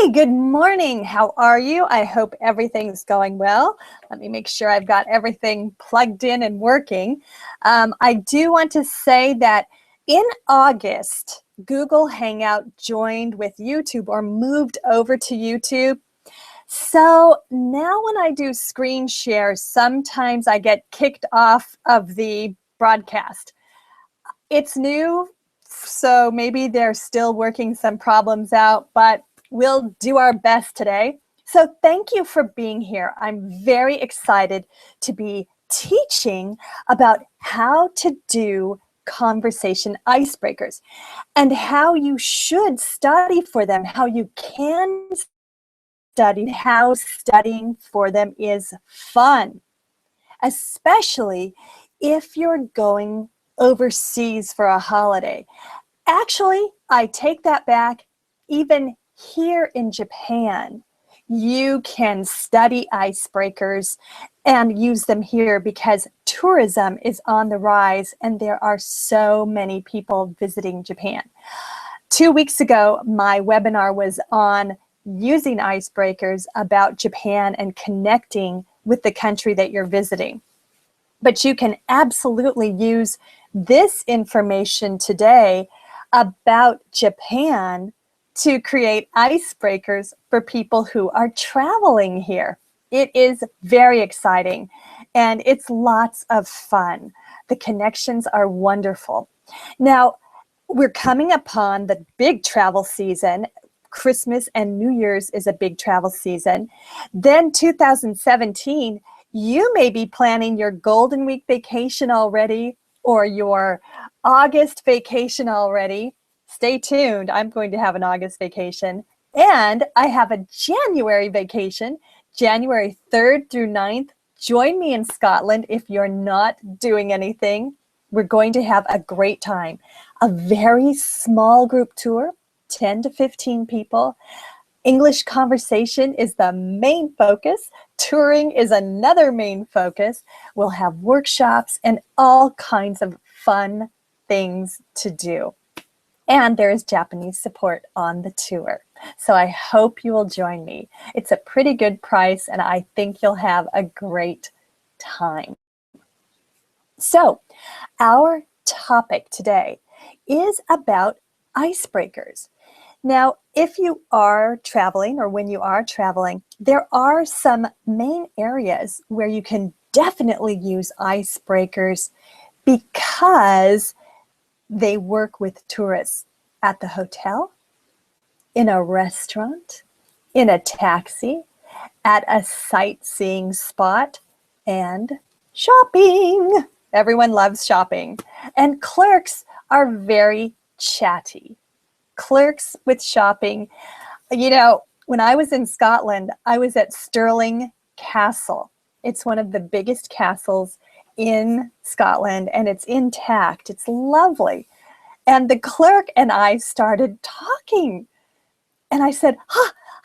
Hey, good morning. How are you? I hope everything's going well. Let me make sure I've got everything plugged in and working. I do want to say that in August, Google Hangout joined with YouTube or moved over to YouTube. So now when I do screen shares, sometimes I get kicked off of the broadcast. It's new, so maybe they're still working some problems out, but we'll do our best today. So thank you for being here. I'm very excited to be teaching about how to do conversation icebreakers and how you should study for them, how you can study, how studying for them is fun, especially if you're going overseas for a holiday. Actually, I take that back. Even here in Japan, you can study icebreakers and use them here because tourism is on the rise and there are so many people visiting Japan. 2 weeks ago, my webinar was on using icebreakers about Japan and connecting with the country that you're visiting. But you can absolutely use this information today about Japan to create icebreakers for people who are traveling here. It is very exciting and it's lots of fun. The connections are wonderful. Now, we're coming upon the big travel season. Christmas and New Year's is a big travel season. Then 2017, you may be planning your Golden Week vacation already or your August vacation already. Stay tuned. I'm going to have an August vacation. And I have a January vacation, January 3rd through 9th. Join me in Scotland if you're not doing anything. We're going to have a great time. A very small group tour, 10 to 15 people. English conversation is the main focus. Touring is another main focus. We'll have workshops and all kinds of fun things to do. And there is Japanese support on the tour. So I hope you will join me. It's a pretty good price and I think you'll have a great time. So our topic today is about icebreakers. Now, if you are traveling or when you are traveling, there are some main areas where you can definitely use icebreakers because they work with tourists at the hotel, in a restaurant, in a taxi, at a sightseeing spot, and shopping. Everyone loves shopping. And clerks are very chatty. Clerks with shopping. You know, when I was in Scotland, I was at Stirling Castle. It's one of the biggest castles in Scotland and it's intact. It's lovely. And the clerk and I started talking. And I said,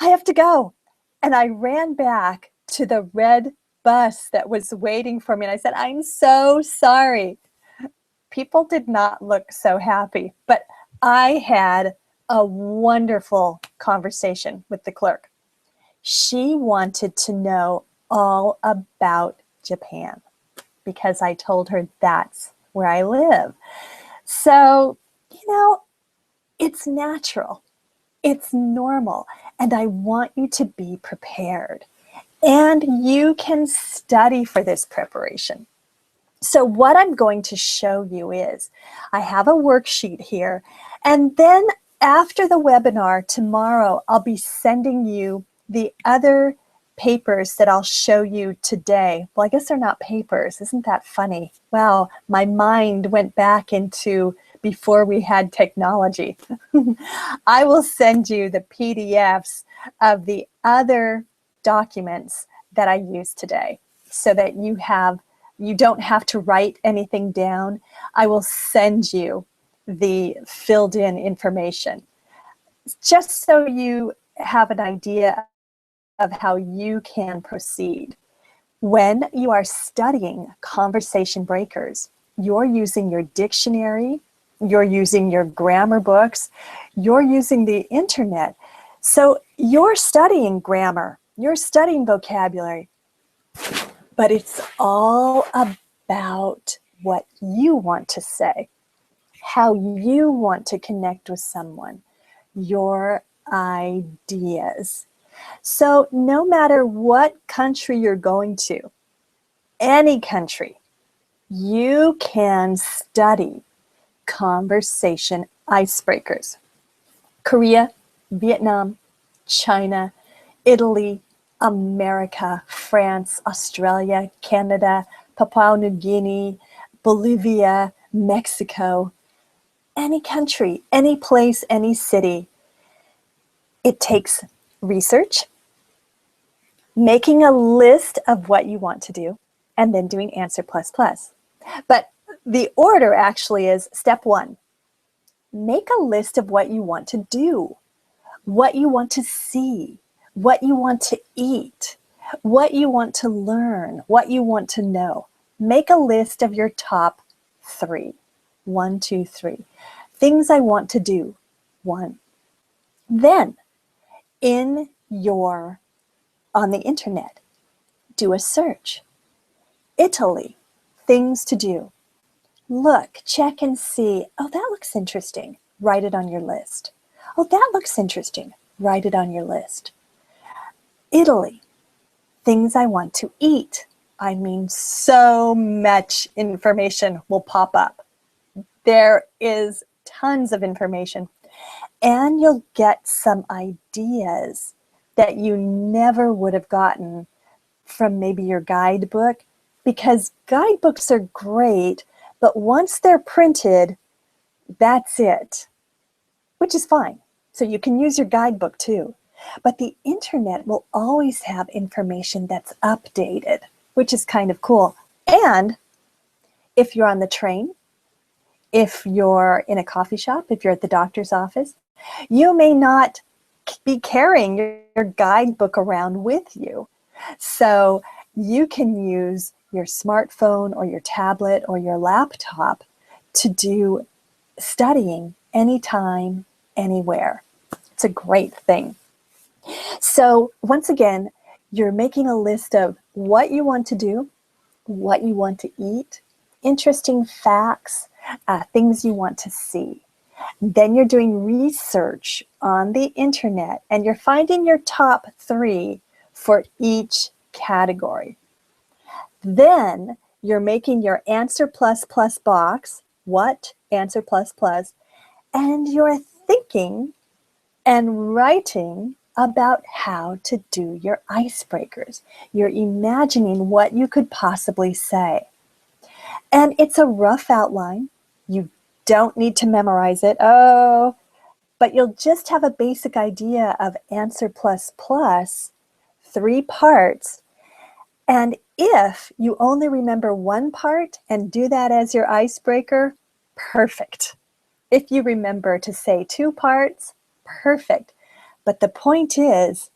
I have to go. And I ran back to the red bus that was waiting for me. And I said, I'm so sorry. People did not look so happy, but I had a wonderful conversation with the clerk. She wanted to know all about Japan because I told her that's where I live. So, you know, it's natural, it's normal, and I want you to be prepared. And you can study for this preparation. So what I'm going to show you is, I have a worksheet here, and then after the webinar tomorrow, I'll be sending you the other papers that I'll show you today. Well, I guess they're not papers. Isn't that funny? Wow, my mind went back into before we had technology. I will send you the PDFs of the other documents that I use today so that you don't have to write anything down. I will send you the filled in information just so you have an idea of how you can proceed. When you are studying conversation breakers, you're using your dictionary, you're using your grammar books, you're using the internet. So You're studying grammar, you're studying vocabulary, but it's all about what you want to say, how you want to connect with someone, your ideas. So no matter what country you're going to, any country, you can study conversation icebreakers. Korea, Vietnam, China, Italy, America, France, Australia, Canada, Papua New Guinea, Bolivia, Mexico, any country, any place, any city. It takes research, making a list of what you want to do, and then doing answer plus plus. But the order actually is step 1. Make a list of what you want to do, what you want to see, what you want to eat, what you want to learn, what you want to know. Make a list of your top 3. 1, 2, 3. Things I want to do. 1. Then, on the internet, do a search. Italy, things to do. Look, check and see. Oh, that looks interesting. Write it on your list. Oh, that looks interesting. Write it on your list. Italy, things I want to eat. I mean, so much information will pop up. There is tons of information. And you'll get some ideas that you never would have gotten from maybe your guidebook, because guidebooks are great, but once they're printed, that's it, which is fine. So you can use your guidebook too. But the internet will always have information that's updated, which is kind of cool. And if you're on the train, if you're in a coffee shop, if you're at the doctor's office, you may not be carrying your guidebook around with you. So you can use your smartphone or your tablet or your laptop to do studying anytime, anywhere. It's a great thing. So once again, you're making a list of what you want to do, what you want to eat, interesting facts, things you want to see. Then you're doing research on the internet and you're finding your top 3 for each category. Then you're making your answer plus plus box, what, answer plus plus, and you're thinking and writing about how to do your icebreakers. You're imagining what you could possibly say. And it's a rough outline. You don't need to memorize it. Oh, but you'll just have a basic idea of answer plus plus, 3 parts. And if you only remember 1 part and do that as your icebreaker, perfect. If you remember to say 2 parts, perfect. But the point is,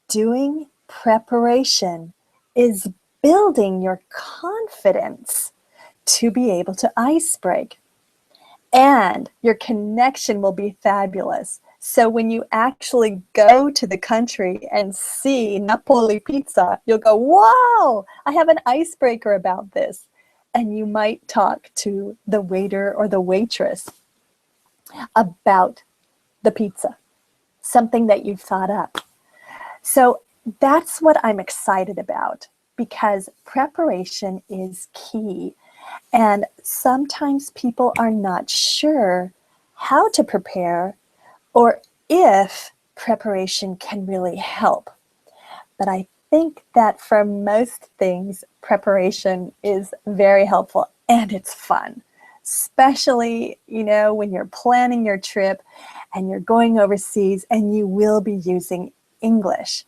doing preparation is building your confidence to be able to icebreak. And your connection will be fabulous. So when you actually go to the country and see Napoli pizza, you'll go, wow, I have an icebreaker about this. And you might talk to the waiter or the waitress about the pizza, something that you've thought up. So that's what I'm excited about, because preparation is key. And sometimes people are not sure how to prepare or if preparation can really help. But I think that for most things, preparation is very helpful and it's fun, especially, when you're planning your trip and you're going overseas and you will be using English.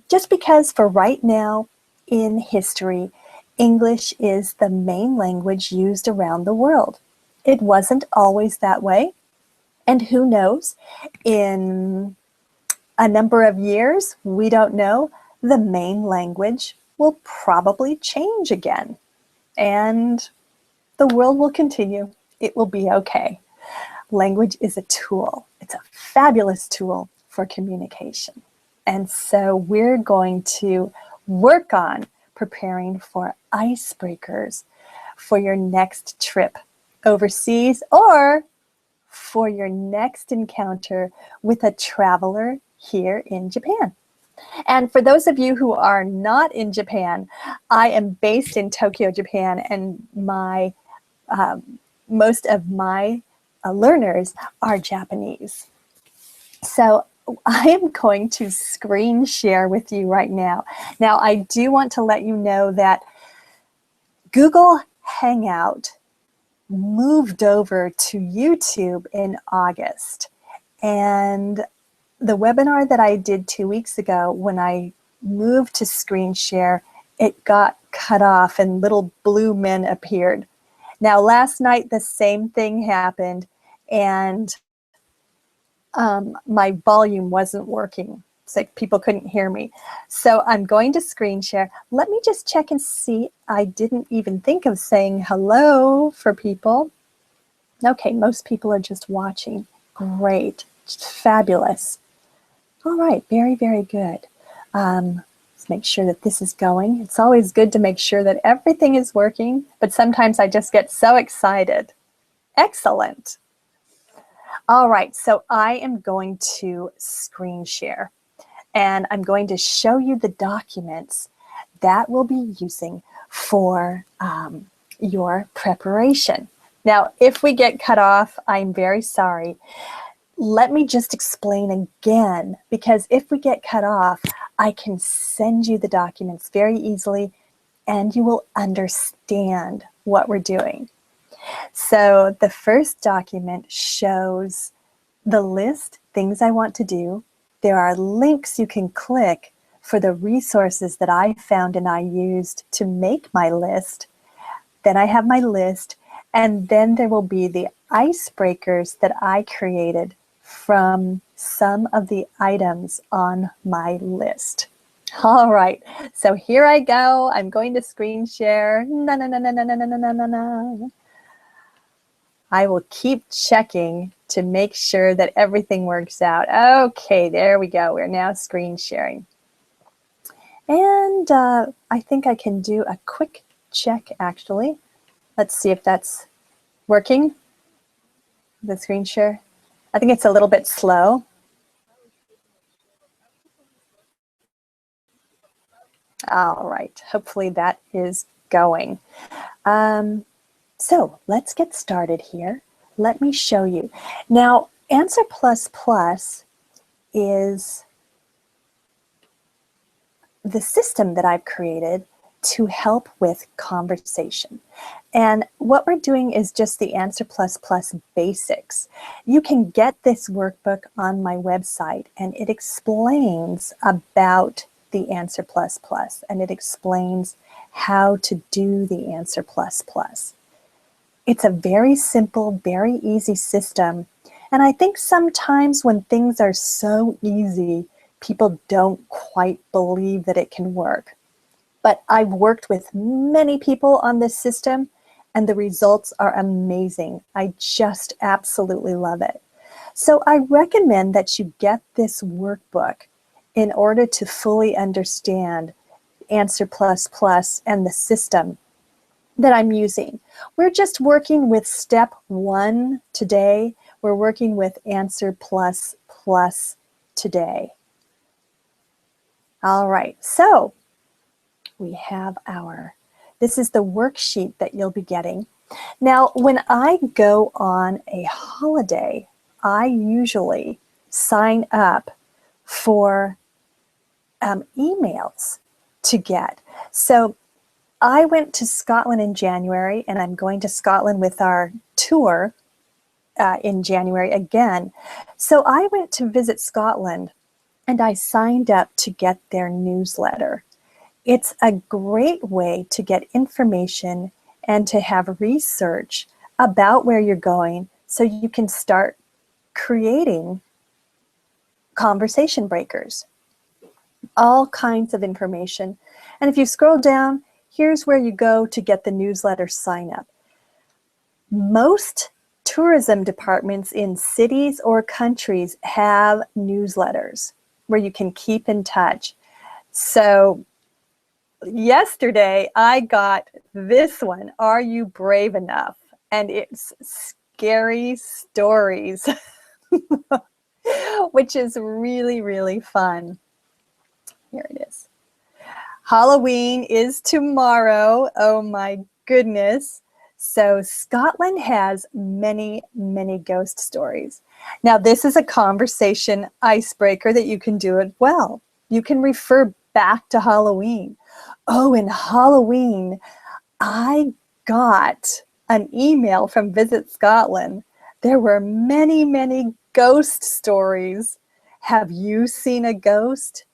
Just because for right now in history, English is the main language used around the world. It wasn't always that way. And who knows, in a number of years, we don't know, the main language will probably change again. And the world will continue. It will be okay. Language is a tool. It's a fabulous tool for communication. And so we're going to work on preparing for icebreakers for your next trip overseas or for your next encounter with a traveler here in Japan. And for those of you who are not in Japan, I am based in Tokyo, Japan, and most of my learners are Japanese. So I am going to screen share with you right now. Now, I do want to let you know that Google Hangout moved over to YouTube in August. And the webinar that I did 2 weeks ago, when I moved to screen share, it got cut off and little blue men appeared. Now, last night, the same thing happened, and my volume wasn't working. It's like people couldn't hear me. So I'm going to screen share. Let me just check and see. I didn't even think of saying hello for people. Okay, most people are just watching. Great, fabulous. All right, very, very good. Let's make sure that this is going. It's always good to make sure that everything is working, but sometimes I just get so excited. Excellent. All right, so I am going to screen share, and I'm going to show you the documents that we'll be using for your preparation. Now, if we get cut off, I'm very sorry. Let me just explain again, because if we get cut off, I can send you the documents very easily, and you will understand what we're doing. So the first document shows the list, things I want to do. There are links you can click for the resources that I found and I used to make my list. Then I have my list, and then there will be the icebreakers that I created from some of the items on my list. All right, so here I go. I'm going to screen share. I will keep checking to make sure that everything works out. Okay, there we go. We're now screen sharing. And I think I can do a quick check, actually. Let's see if that's working, the screen share. I think it's a little bit slow. All right, hopefully that is going. So let's get started here. Let me show you. Now, Answer++ is the system that I've created to help with conversation. And what we're doing is just the Answer++ basics. You can get this workbook on my website, and it explains about the Answer++, and it explains how to do the Answer++. It's a very simple, very easy system. And I think sometimes when things are so easy, people don't quite believe that it can work. But I've worked with many people on this system, and the results are amazing. I just absolutely love it. So I recommend that you get this workbook in order to fully understand Answer++ and the system that I'm using. We're just working with step 1 today. We're working with Answer++ today. All right, so we have this is the worksheet that you'll be getting. Now, when I go on a holiday, I usually sign up for emails to get. So I went to Scotland in January, and I'm going to Scotland with our tour in January again. So I went to visit Scotland, and I signed up to get their newsletter. It's a great way to get information and to have research about where you're going so you can start creating conversation breakers. All kinds of information. And if you scroll down, here's where you go to get the newsletter sign up. Most tourism departments in cities or countries have newsletters where you can keep in touch. So yesterday I got this one, Are You Brave Enough? And it's scary stories, which is really, really fun. Here it is. Halloween is tomorrow. Oh my goodness. So Scotland has many, many ghost stories. Now this is a conversation icebreaker that you can do it well. You can refer back to Halloween. Oh, in Halloween, I got an email from Visit Scotland. There were many, many ghost stories. Have you seen a ghost?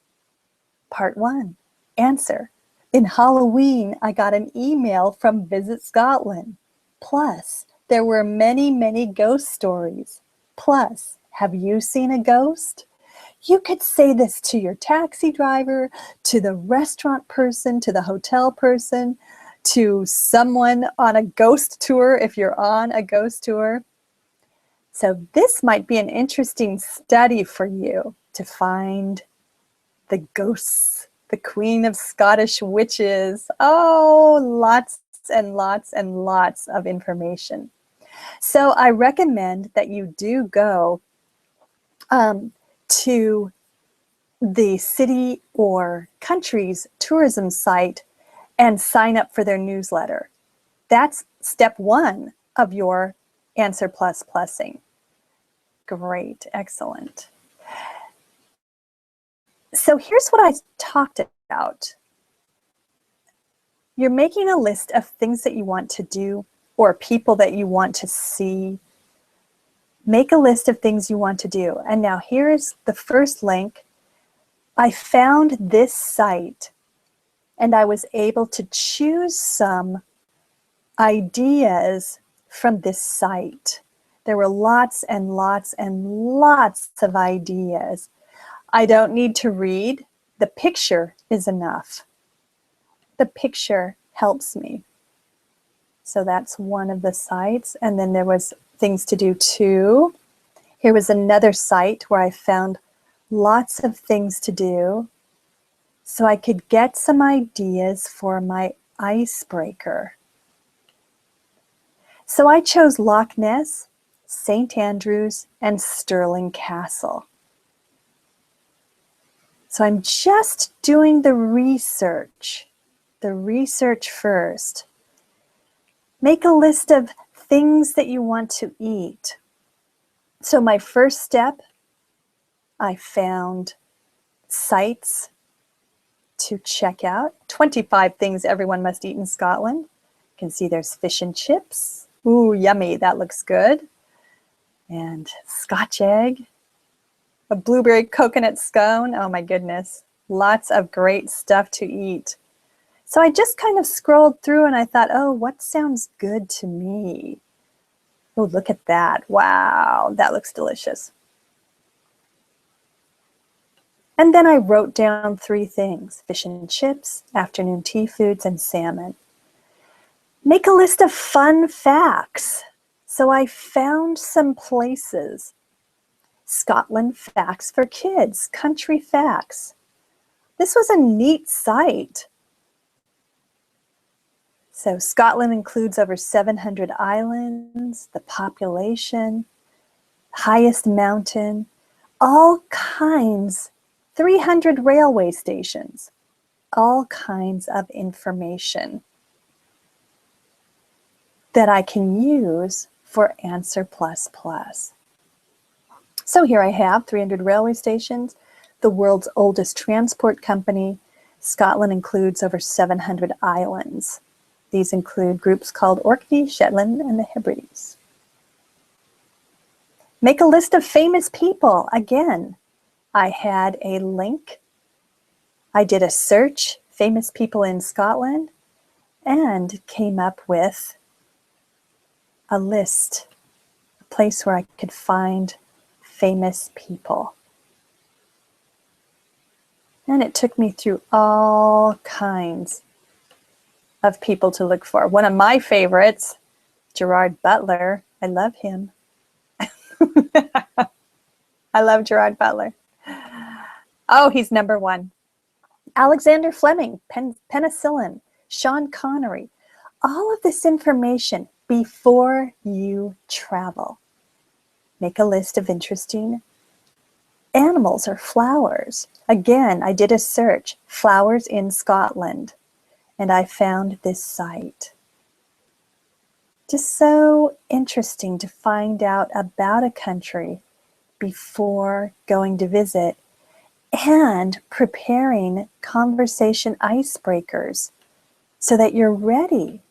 Part 1. Answer. In Halloween, I got an email from Visit Scotland. Plus, there were many, many ghost stories. Plus, have you seen a ghost? You could say this to your taxi driver, to the restaurant person, to the hotel person, to someone on a ghost tour if you're on a ghost tour. So this might be an interesting study for you to find the ghosts, the Queen of Scottish Witches. Oh, lots and lots and lots of information. So I recommend that you do go to the city or country's tourism site and sign up for their newsletter. That's step 1 of your Answer Plus Plussing. Great, excellent. So here's what I talked about. You're making a list of things that you want to do or people that you want to see. Make a list of things you want to do. And now here's the first link. I found this site and I was able to choose some ideas from this site. There were lots and lots and lots of ideas. I don't need to read. The picture is enough. The picture helps me. So that's one of the sites. And then there was things to do too. Here was another site where I found lots of things to do so I could get some ideas for my icebreaker. So I chose Loch Ness, St. Andrews, and Stirling Castle. So I'm just doing the research first. Make a list of things that you want to eat. So my first step, I found sites to check out. 25 things everyone must eat in Scotland. You can see there's fish and chips. Ooh, yummy, that looks good. And Scotch egg. A blueberry coconut scone. Oh my goodness. Lots of great stuff to eat. So I just kind of scrolled through and I thought, oh, what sounds good to me? Oh, look at that. Wow, that looks delicious. And then I wrote down 3 things: fish and chips, afternoon tea foods, and salmon. Make a list of fun facts. So I found some places. Scotland Facts for Kids, Country Facts. This was a neat site. So Scotland includes over 700 islands, the population, highest mountain, all kinds, 300 railway stations, all kinds of information that I can use for Answer Plus Plus. So here I have 300 railway stations, the world's oldest transport company. Scotland includes over 700 islands. These include groups called Orkney, Shetland, and the Hebrides. Make a list of famous people. Again, I had a link. I did a search, famous people in Scotland, and came up with a list, a place where I could find famous people. And it took me through all kinds of people to look for. One of my favorites, Gerard Butler. I love him. I love Gerard Butler. Oh, he's number one. Alexander Fleming, penicillin, Sean Connery. All of this information before you travel. Make a list of interesting animals or flowers. Again, I did a search, flowers in Scotland, and I found this site. Just so interesting to find out about a country before going to visit and preparing conversation icebreakers so that you're ready